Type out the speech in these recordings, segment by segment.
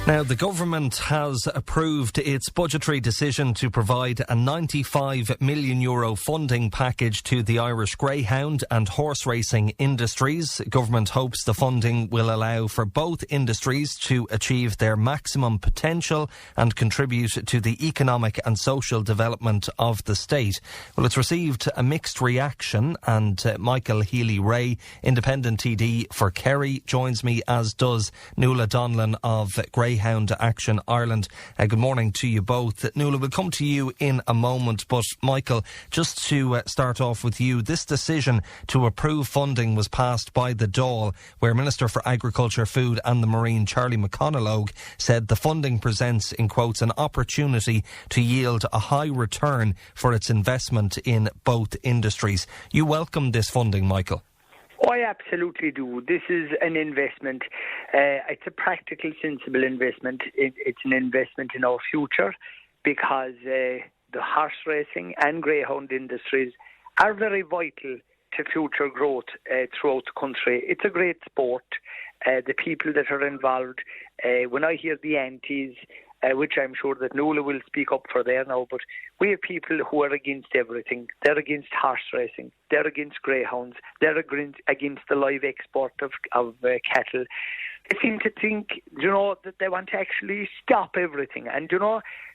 Now, the government has approved its budgetary decision to provide a €95 million funding package to the Irish Greyhound and horse racing industries. Government hopes the funding will allow for both industries to achieve their maximum potential and contribute to the economic and social development of the state. Well, it's received a mixed reaction, and Michael Healy-Rae, Independent TD for Kerry, joins me, as does Nuala Donlon of Greyhound Action Ireland. Good morning to you both. Nuala, we'll come to you in a moment, but Michael, just to start off with you, this decision to approve funding was passed by the Dáil, where Minister for Agriculture, Food and the Marine, Charlie McConalogue, said the funding presents, in quotes, an opportunity to yield a high return for its investment in both industries. You welcome this funding, Michael? I absolutely do. This is an investment. It's a practical, sensible investment. It's an investment in our future, because the horse racing and greyhound industries are very vital to future growth throughout the country. It's a great sport. The people that are involved, when I hear the antis, which I'm sure that Nuala will speak up for there now, but we have people who are against everything. They're against horse racing, they're against greyhounds, they're against the live export of cattle. They seem to think, that they want to actually stop everything. And,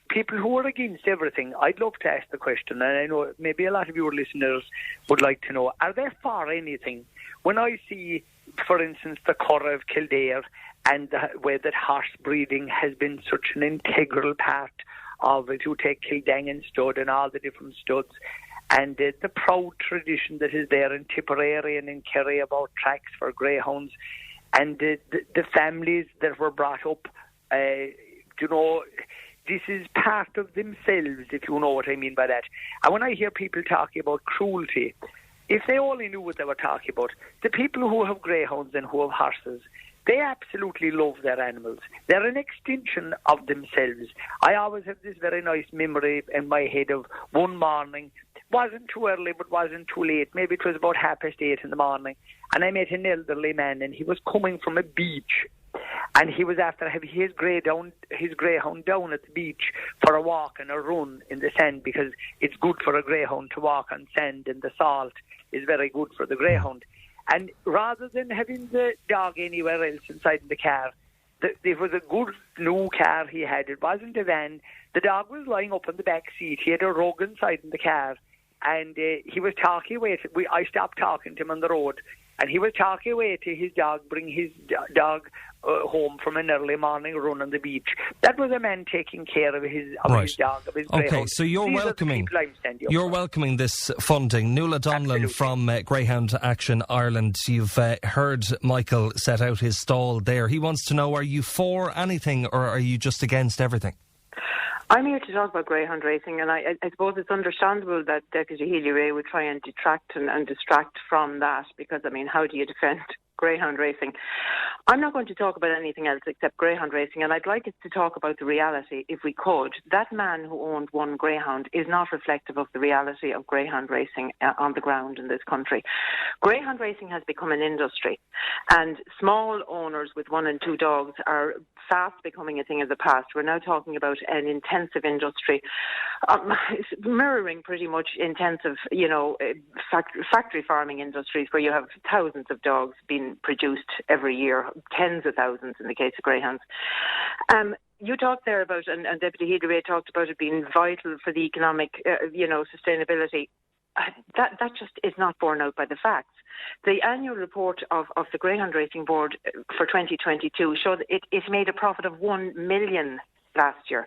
people who are against everything, I'd love to ask the question, and I know maybe a lot of your listeners would like to know, are they for anything? When I see, for instance, the Curragh of Kildare, and the way that horse breeding has been such an integral part of, if you take Kildangan stud and all the different studs, and the proud tradition that is there in Tipperary and in Kerry about tracks for greyhounds, and the families that were brought up, this is part of themselves, if you know what I mean by that. And when I hear people talking about cruelty, if they only knew what they were talking about, the people who have greyhounds and who have horses, they absolutely love their animals. They're an extension of themselves. I always have this very nice memory in my head of one morning. Wasn't too early, but wasn't too late. Maybe it was about 8:30 in the morning. And I met an elderly man, and he was coming from a beach. And he was after having his greyhound down at the beach for a walk and a run in the sand, because it's good for a greyhound to walk on sand, and the salt is very good for the greyhound. And rather than having the dog anywhere else inside the car, it was a good new car he had. It wasn't a van. The dog was lying up in the back seat. He had a rug inside in the car, and he was talking away. I stopped talking to him on the road, and he was talking away to his dog, bring his dog home from an early morning run on the beach. That was a man taking care of his dog, of his greyhound. Okay, so you're welcoming this funding. Nuala Donlon from Greyhound Action Ireland. You've heard Michael set out his stall there. He wants to know, are you for anything, or are you just against everything? I'm here to talk about greyhound racing, and I suppose it's understandable that Deputy Healy-Rae would try and detract and distract from that, because, how do you defend greyhound racing? I'm not going to talk about anything else except greyhound racing, and I'd like us to talk about the reality, if we could. That man who owned one greyhound is not reflective of the reality of greyhound racing on the ground in this country. Greyhound racing has become an industry, and small owners with 1 and 2 dogs are fast becoming a thing of the past. We're now talking about an intensive industry, mirroring pretty much intensive, factory farming industries, where you have thousands of dogs being produced every year, tens of thousands in the case of greyhounds. You talked there about, and Deputy Healy-Rae talked about it being vital for the economic, sustainability. That just is not borne out by the facts. The annual report of the Greyhound Racing Board for 2022 showed it made a profit of 1 million last year.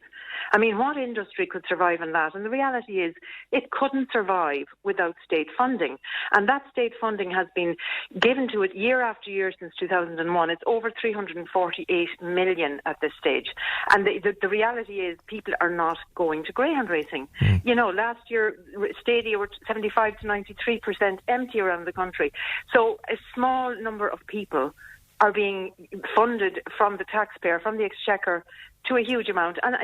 What industry could survive on that? And the reality is it couldn't survive without state funding. And that state funding has been given to it year after year since 2001. It's over 348 million at this stage. And the reality is people are not going to greyhound racing. Last year, stadia were 75 to 93% empty around the country. So a small number of people are being funded from the taxpayer, from the exchequer, to a huge amount. And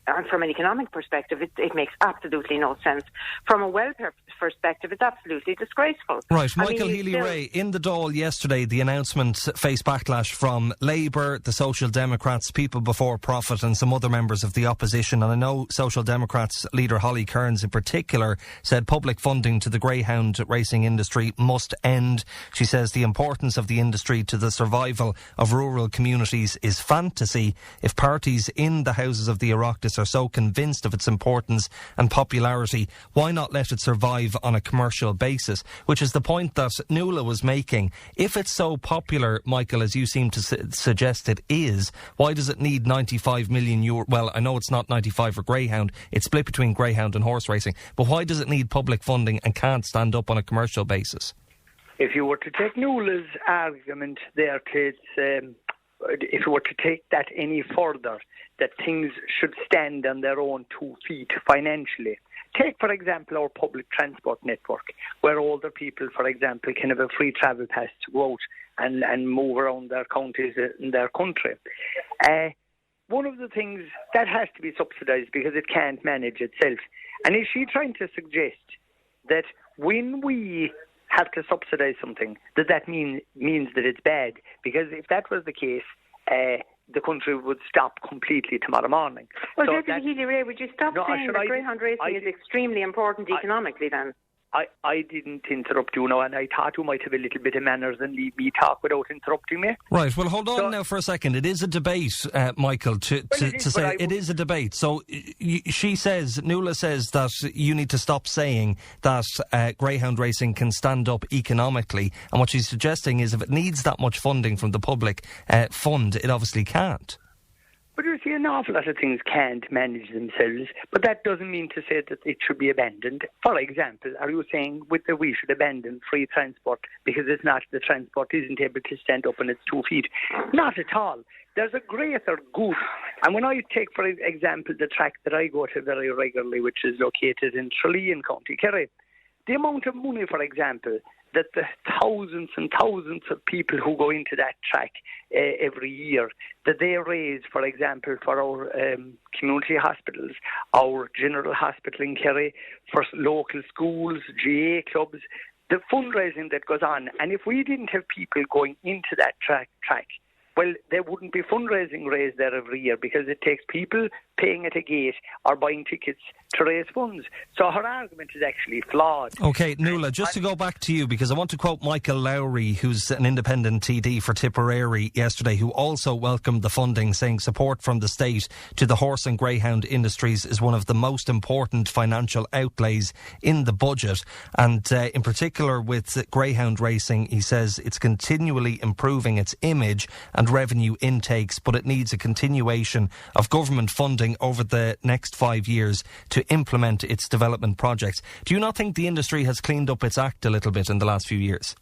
and from an economic perspective, it makes absolutely no sense. From a welfare perspective, it's absolutely disgraceful. Right, Michael Healy-Rae, in the Dáil yesterday, the announcement faced backlash from Labour, the Social Democrats, People Before Profit and some other members of the opposition. And I know Social Democrats leader Holly Cairns in particular said public funding to the Greyhound racing industry must end. She says the importance of the industry to the survival of rural communities is fantasy. If parties in the Houses of the Oireachtas are so convinced of its importance and popularity, why not let it survive on a commercial basis? Which is the point that Nuala was making. If it's so popular, Michael, as you seem to suggest it is, why does it need 95 million euro? Well, I know it's not 95 for Greyhound, it's split between Greyhound and horse racing, but why does it need public funding and can't stand up on a commercial basis? If you were to take Nuala's argument there, if you were to take that any further, that things should stand on their own 2 feet financially. Take, for example, our public transport network, where older people, for example, can have a free travel pass to go out and move around their counties in their country. One of the things that has to be subsidised because it can't manage itself. And is she trying to suggest that when we have to subsidise something, that means that it's bad? Because if that was the case, the country would stop completely tomorrow morning. Well, so Deputy Healy-Rae, would you stop saying that Greyhound racing is extremely important economically then? I didn't interrupt you now, and I thought you might have a little bit of manners and leave me talk without interrupting me. Right, well, hold on now for a second. It is a debate, Michael, it is a debate. So she says, Nuala says that you need to stop saying that Greyhound racing can stand up economically, and what she's suggesting is if it needs that much funding from the public fund, it obviously can't. But you see, an awful lot of things can't manage themselves, but that doesn't mean to say that it should be abandoned. For example, are you saying that we should abandon free transport because the transport isn't able to stand up on its 2 feet? Not at all. There's a greater good. And when I take, for example, the track that I go to very regularly, which is located in Tralee in County Kerry, the amount of money, for example, that the thousands and thousands of people who go into that track every year, that they raise, for example, for our community hospitals, our general hospital in Kerry, for local schools, GA clubs, the fundraising that goes on. And if we didn't have people going into that track, well, there wouldn't be fundraising raised there every year because it takes people paying at a gate or buying tickets to raise funds. So her argument is actually flawed. OK, Nuala, just to go back to you, because I want to quote Michael Lowry, who's an independent TD for Tipperary yesterday, who also welcomed the funding, saying support from the state to the horse and greyhound industries is one of the most important financial outlays in the budget. And in particular with greyhound racing, he says it's continually improving its image and revenue intakes, but it needs a continuation of government funding over the next 5 years to implement its development projects. Do you not think the industry has cleaned up its act a little bit in the last few years?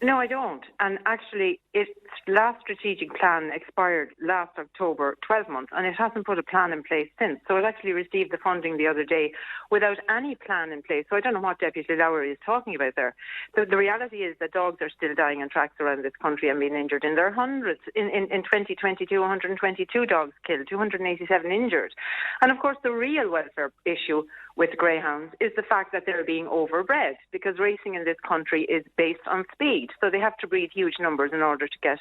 No, I don't. And actually, its last strategic plan expired last October, 12 months, and it hasn't put a plan in place since. So it actually received the funding the other day without any plan in place. So I don't know what Deputy Lowry is talking about there. The reality is that dogs are still dying on tracks around this country and being injured. And there are hundreds. In 2022, 122 dogs killed, 287 injured. And of course, the real welfare issue with greyhounds is the fact that they're being overbred, because racing in this country is based on speed. So they have to breed huge numbers in order to get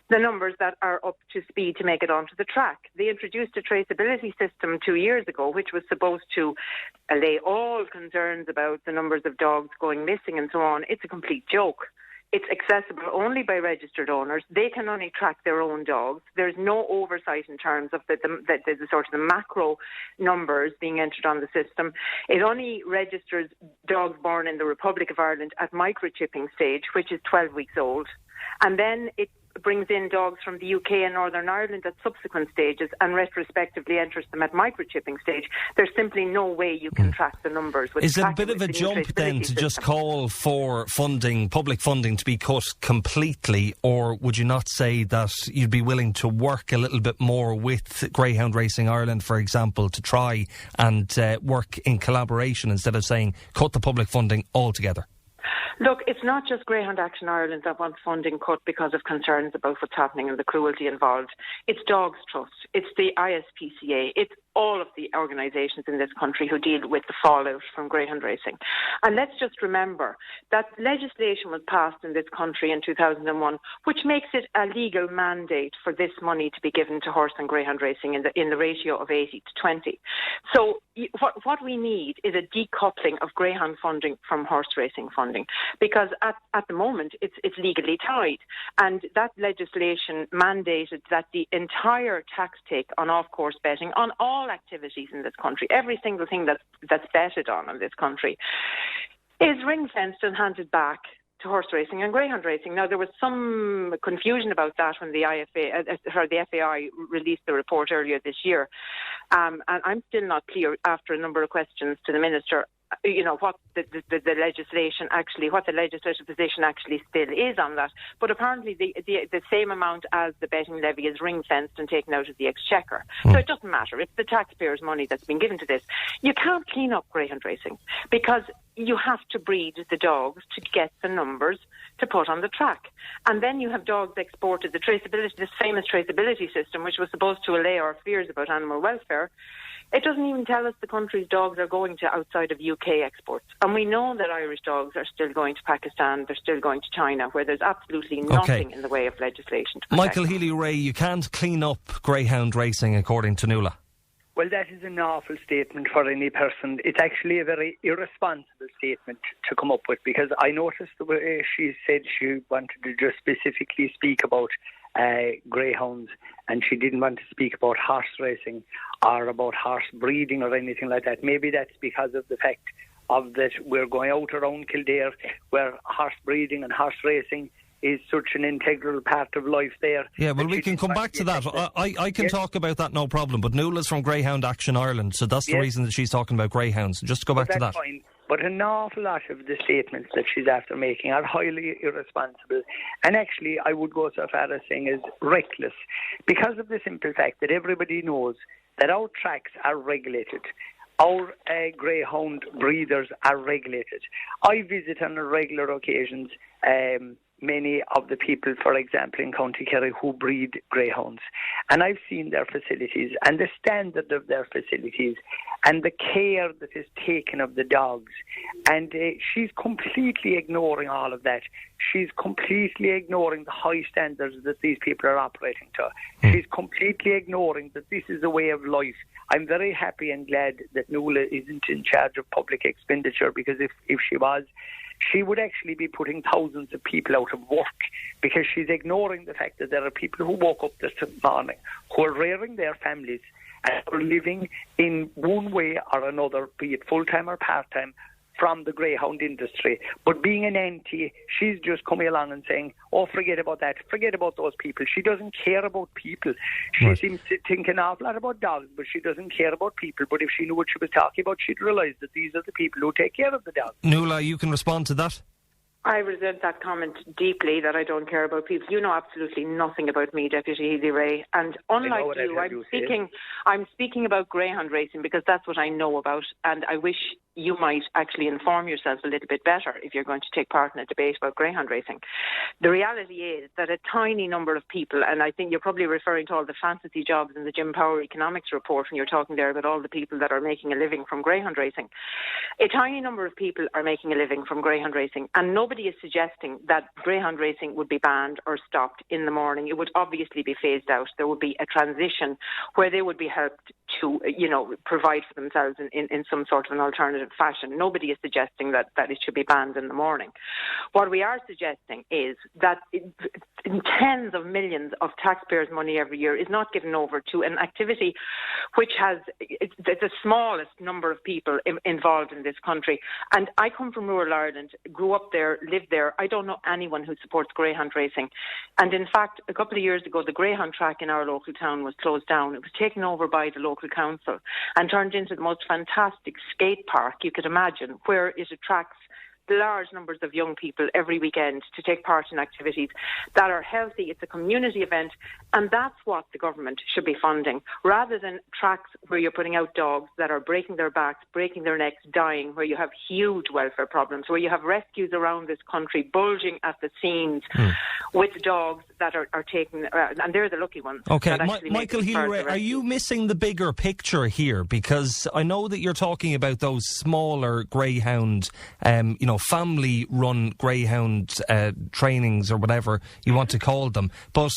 the numbers that are up to speed to make it onto the track. They introduced a traceability system 2 years ago, which was supposed to allay all concerns about the numbers of dogs going missing and so on. It's a complete joke. It's accessible only by registered owners. They can only track their own dogs. There's no oversight in terms of the sort of the macro numbers being entered on the system. It only registers dogs born in the Republic of Ireland at microchipping stage, which is 12 weeks old. And then it brings in dogs from the UK and Northern Ireland at subsequent stages and retrospectively enters them at microchipping stage. There's simply no way you can track the numbers. Is it a bit of a jump then to just call for funding, public funding, to be cut completely, or would you not say that you'd be willing to work a little bit more with Greyhound Racing Ireland, for example, to try and work in collaboration instead of saying cut the public funding altogether? Look, it's not just Greyhound Action Ireland that wants funding cut because of concerns about what's happening and the cruelty involved. It's Dogs Trust, it's the ISPCA, it's all of the organisations in this country who deal with the fallout from greyhound racing. And let's just remember that legislation was passed in this country in 2001, which makes it a legal mandate for this money to be given to horse and greyhound racing in the ratio of 80 to 20. So what we need is a decoupling of greyhound funding from horse racing funding, because at the moment it's legally tied. And that legislation mandated that the entire tax take on off-course betting, on all activities in this country, every single thing that's betted on in this country, is ring-fenced and handed back to horse racing and greyhound racing. Now, there was some confusion about that when the FAI released the report earlier this year. And I'm still not clear, after a number of questions to the Minister, what the legislation actually, what the legislative position actually still is on that. But apparently the same amount as the betting levy is ring-fenced and taken out of the exchequer. So it doesn't matter. It's the taxpayers' money that's been given to this. You can't clean up greyhound racing because you have to breed the dogs to get the numbers to put on the track. And then you have dogs exported, this famous traceability system, which was supposed to allay our fears about animal welfare. It doesn't even tell us the country's dogs are going to outside of UK exports. And we know that Irish dogs are still going to Pakistan, they're still going to China, where there's absolutely nothing in the way of legislation to protect Michael Healy-Rae, you can't clean up greyhound racing, according to Nuala. Well, that is an awful statement for any person. It's actually a very irresponsible statement to come up with, because I noticed the way she said she wanted to just specifically speak about greyhounds, and she didn't want to speak about horse racing or about horse breeding or anything like that. Maybe that's because of the fact of that we're going out around Kildare, where horse breeding and horse racing is such an integral part of life there. Yeah, well, we can come back to that. I can talk about that, no problem. But Nuala's from Greyhound Action Ireland, so that's the reason that she's talking about greyhounds. Just to go back to that. Fine. But an awful lot of the statements that she's after making are highly irresponsible. And actually, I would go so far as saying is reckless, because of the simple fact that everybody knows that our tracks are regulated. Our greyhound breeders are regulated. I visit on regular occasions many of the people, for example, in County Kerry who breed greyhounds. And I've seen their facilities and the standard of their facilities and the care that is taken of the dogs. And she's completely ignoring all of that. She's completely ignoring the high standards that these people are operating to. She's completely ignoring that this is a way of life. I'm very happy and glad that Nuala isn't in charge of public expenditure, because if she was, she would actually be putting thousands of people out of work, because she's ignoring the fact that there are people who woke up this morning who are rearing their families and are living in one way or another, be it full-time or part-time, from the greyhound industry. But being an auntie, she's just coming along and saying, oh, forget about that, forget about those people. She doesn't care about people. She seems to think an awful lot about dogs, but she doesn't care about people. But if she knew what she was talking about, she'd realise that these are the people who take care of the dogs. Nuala, you can respond to that. I resent that comment deeply, that I don't care about people. You know absolutely nothing about me, Deputy Healy-Rae. And unlike you, I'm speaking about greyhound racing because that's what I know about. And I wish you might actually inform yourself a little bit better if you're going to take part in a debate about greyhound racing. The reality is that a tiny number of people, and I think you're probably referring to all the fantasy jobs in the Jim Power economics report when you're talking there about all the people that are making a living from greyhound racing. A tiny number of people are making a living from greyhound racing, and nobody is suggesting that greyhound racing would be banned or stopped in the morning. It would obviously be phased out. There would be a transition where they would be helped to, provide for themselves in some sort of an alternative fashion. Nobody is suggesting that it should be banned in the morning. What we are suggesting is that tens of millions of taxpayers' money every year is not given over to an activity which has the smallest number of people involved in this country. And I come from rural Ireland, grew up there, lived there. I don't know anyone who supports greyhound racing. And in fact, a couple of years ago, the greyhound track in our local town was closed down. It was taken over by the local council and turned into the most fantastic skate park you could imagine, where it attracts large numbers of young people every weekend to take part in activities that are healthy. It's a community event, and that's what the government should be funding, rather than tracks where you're putting out dogs that are breaking their backs, breaking their necks, dying, where you have huge welfare problems, where you have rescues around this country bulging at the seams with dogs that are taken, and they're the lucky ones. Okay, Michael Healy-Rae, are you missing the bigger picture here? Because I know that you're talking about those smaller Greyhound, family-run Greyhound trainings or whatever you want to call them. But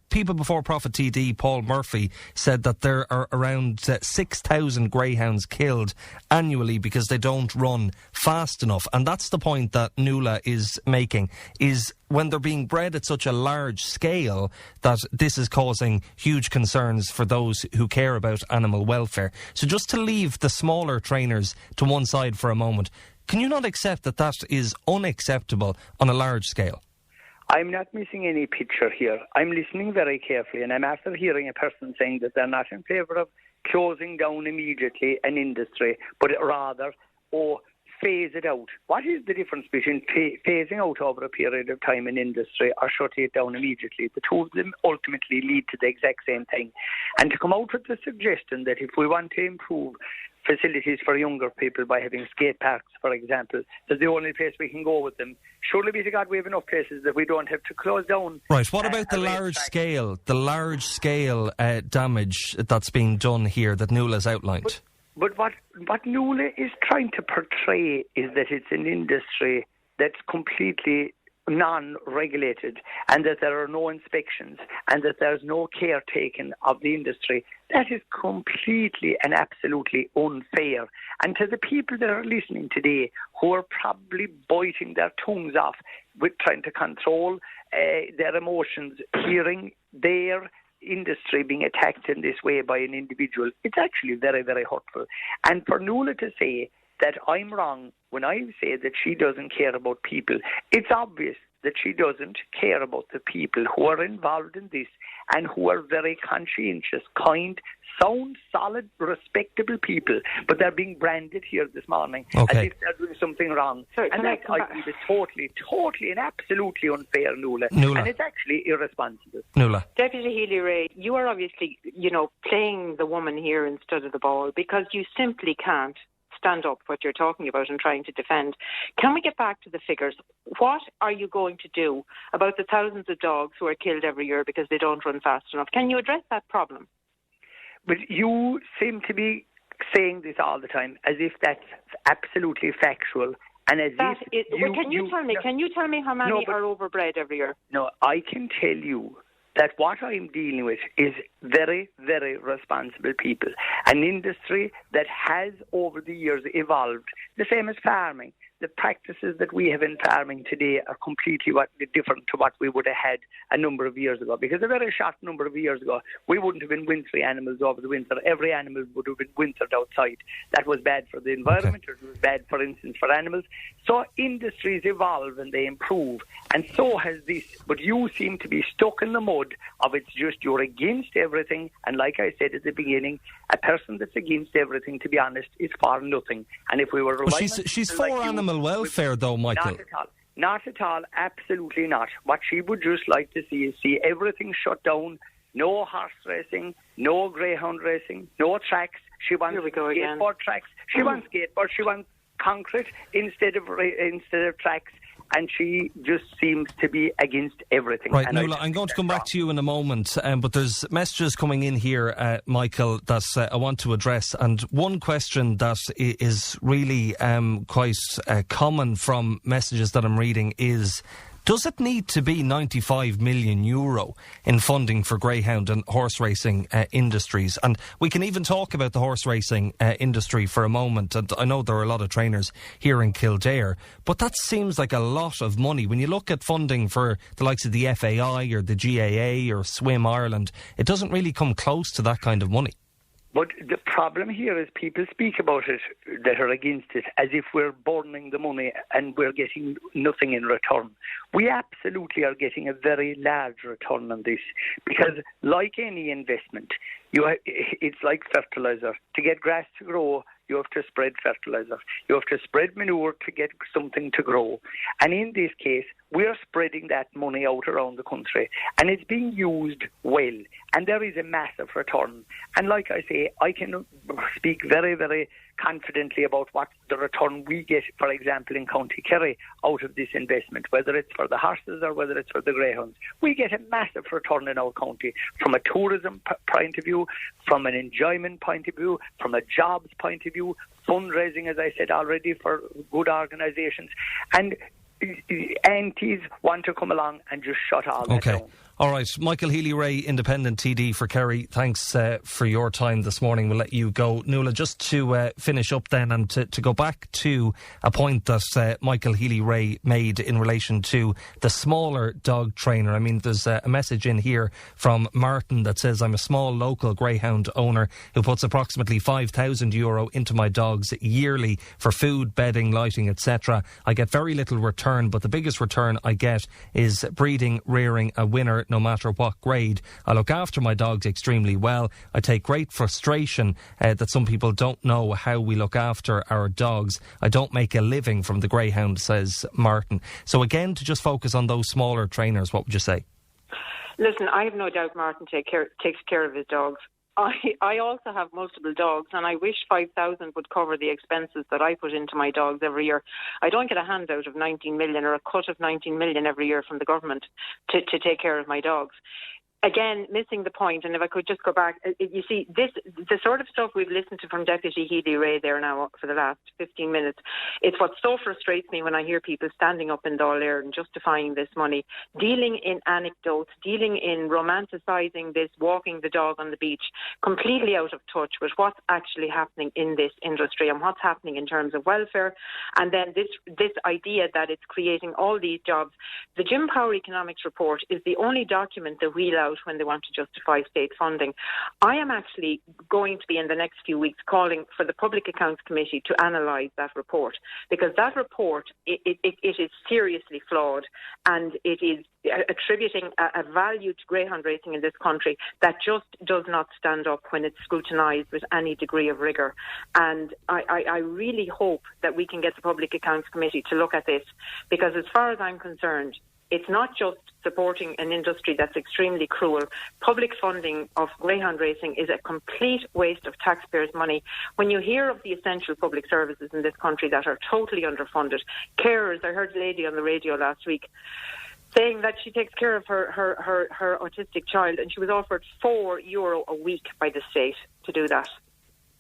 People Before Profit TD, Paul Murphy, said that there are around 6,000 Greyhounds killed annually because they don't run fast enough. And that's the point that Nuala is making, is when they're being bred at such a large scale that this is causing huge concerns for those who care about animal welfare. So just to leave the smaller trainers to one side for a moment, can you not accept that that is unacceptable on a large scale? I'm not missing any picture here. I'm listening very carefully, and I'm after hearing a person saying that they're not in favour of closing down immediately an industry, but rather, phase it out. What is the difference between phasing out over a period of time an industry or shutting it down immediately? The two of them ultimately lead to the exact same thing. And to come out with the suggestion that if we want to improve facilities for younger people by having skate parks, for example, that's the only place we can go with them. Surely be to God we have enough places that we don't have to close down. Right, what about the large scale damage that's being done here that Nuala's outlined? But what Nuala is trying to portray is that it's an industry that's completely non-regulated and that there are no inspections and that there's no care taken of the industry. That is completely and absolutely unfair. And to the people that are listening today who are probably biting their tongues off with trying to control their emotions, hearing their industry being attacked in this way by an individual, it's actually very, very hurtful. And for Nuala to say that I'm wrong when I say that she doesn't care about people, it's obvious that she doesn't care about the people who are involved in this and who are very conscientious, kind, sound, solid, respectable people, but they're being branded here this morning as if they're doing something wrong. And that, I believe, is totally and absolutely unfair, Nuala. And it's actually irresponsible. Nuala. Deputy Healy-Rae, you are obviously, playing the woman here instead of the ball, because you simply can't stand up what you're talking about and trying to defend. Can we get back to the figures? What are you going to do about the thousands of dogs who are killed every year because they don't run fast enough? Can you address that problem? But you seem to be saying this all the time as if that's absolutely factual. And as can you tell me how many are overbred every year? No, I can tell you that what I'm dealing with is very, very responsible people. An industry that has over the years evolved, the same as farming. The practices that we have in farming today are completely different to what we would have had a number of years ago. Because a very short number of years ago, we wouldn't have been wintry animals over the winter. Every animal would have been wintered outside. That was bad for the environment. It was bad, for instance, for animals. So industries evolve and they improve. And so has this. But you seem to be stuck in the mud of it's just you're against everything. And like I said at the beginning, a person that's against everything, to be honest, is for nothing. And if we were... Well, she's for animal welfare, though, Michael. Not at all. Absolutely not. What she would just like to see is everything shut down. No horse racing, no greyhound racing, no tracks. She wants skateboard tracks. She wants skateboard. She wants concrete instead of tracks. And she just seems to be against everything. Right, Nuala, I'm going to come back to you in a moment, but there's messages coming in here, Michael, that I want to address. And one question that is really quite common from messages that I'm reading is, does it need to be €95 million in funding for greyhound and horse racing industries? And we can even talk about the horse racing industry for a moment. And I know there are a lot of trainers here in Kildare, but that seems like a lot of money. When you look at funding for the likes of the FAI or the GAA or Swim Ireland, it doesn't really come close to that kind of money. But the problem here is people speak about it that are against it as if we're burning the money and we're getting nothing in return. We absolutely are getting a very large return on this because, like any investment, it's like fertilizer. To get grass to grow, you have to spread fertilizer. You have to spread manure to get something to grow. And in this case, we are spreading that money out around the country, and it's being used well, and there is a massive return. And like I say, I can speak very, very confidently about what the return we get, for example, in County Kerry out of this investment, whether it's for the horses or whether it's for the greyhounds. We get a massive return in our county from a tourism point of view, from an enjoyment point of view, from a jobs point of view, fundraising, as I said already, for good organisations. And aunties want to come along and just shut all that down. All right, Michael Healy-Rae, Independent TD for Kerry, thanks for your time this morning. We'll let you go. Nuala, just to finish up then and to go back to a point that Michael Healy-Rae made in relation to the smaller dog trainer. I mean, there's a message in here from Martin that says, I'm a small local greyhound owner who puts approximately €5,000 into my dogs yearly for food, bedding, lighting, etc. I get very little return, but the biggest return I get is breeding, rearing a winner no matter what grade. I look after my dogs extremely well. I take great frustration that some people don't know how we look after our dogs. I don't make a living from the greyhound, says Martin. So again, to just focus on those smaller trainers, what would you say? Listen, I have no doubt Martin takes care of his dogs. I also have multiple dogs, and I wish 5,000 would cover the expenses that I put into my dogs every year. I don't get a handout of 19 million or a cut of 19 million every year from the government to take care of my dogs. Again, missing the point, and if I could just go back, you see, the sort of stuff we've listened to from Deputy Healy-Rae there now for the last 15 minutes, it's what so frustrates me when I hear people standing up in Dáil and justifying this money, dealing in anecdotes, dealing in romanticising this, walking the dog on the beach, completely out of touch with what's actually happening in this industry and what's happening in terms of welfare, and then this idea that it's creating all these jobs. The Jim Power Economics Report is the only document that we allow when they want to justify state funding. I am actually going to be in the next few weeks calling for the Public Accounts Committee to analyse that report, because that report it is seriously flawed, and it is attributing a value to greyhound racing in this country that just does not stand up when it's scrutinised with any degree of rigour. And I really hope that we can get the Public Accounts Committee to look at this, because as far as I'm concerned, it's not just supporting an industry that's extremely cruel. Public funding of greyhound racing is a complete waste of taxpayers' money. When you hear of the essential public services in this country that are totally underfunded, carers, I heard a lady on the radio last week saying that she takes care of her autistic child, and she was offered €4 a week by the state to do that.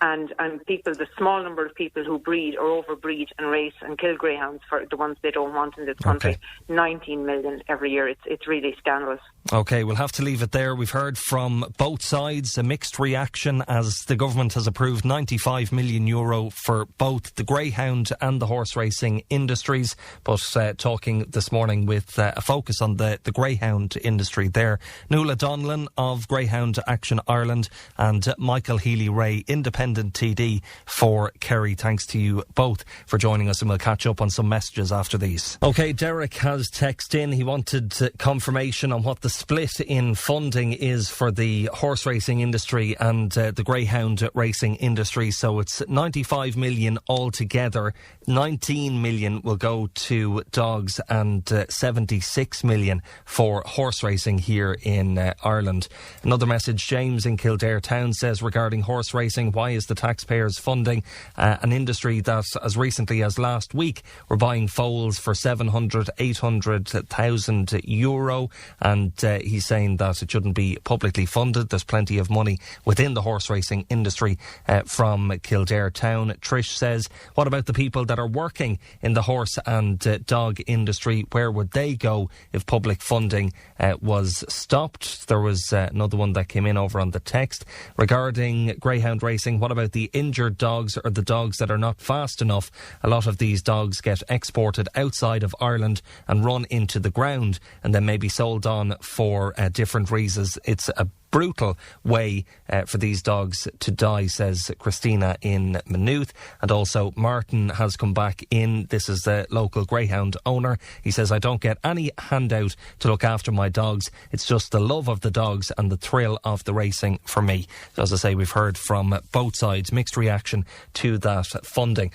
And people, the small number of people who breed or overbreed and race and kill greyhounds for the ones they don't want in this country, 19 million every year. It's really scandalous. OK, we'll have to leave it there. We've heard from both sides a mixed reaction as the government has approved €95 million for both the greyhound and the horse racing industries. But talking this morning with a focus on the greyhound industry there. Nuala Donlon of Greyhound Action Ireland and Michael Healy-Rae, Independent TD for Kerry. Thanks to you both for joining us, and we'll catch up on some messages after these. OK, Derek has texted in. He wanted confirmation on what the split in funding is for the horse racing industry and the greyhound racing industry. So it's 95 million altogether. 19 million will go to dogs and 76 million for horse racing here in Ireland. Another message, James in Kildare Town says regarding horse racing, why is the taxpayers funding an industry that as recently as last week were buying foals for 700, 800,000 euro, and he's saying that it shouldn't be publicly funded. There's plenty of money within the horse racing industry from Kildare Town. Trish says, what about the people that are working in the horse and dog industry? Where would they go if public funding was stopped? There was another one that came in over on the text regarding greyhound racing. What about the injured dogs or the dogs that are not fast enough? A lot of these dogs get exported outside of Ireland and run into the ground and then maybe sold on for different reasons. It's a brutal way for these dogs to die, says Christina in Maynooth. And also Martin has come back in. This is the local Greyhound owner. He says, I don't get any handout to look after my dogs. It's just the love of the dogs and the thrill of the racing for me. So as I say, we've heard from both sides, mixed reaction to that funding.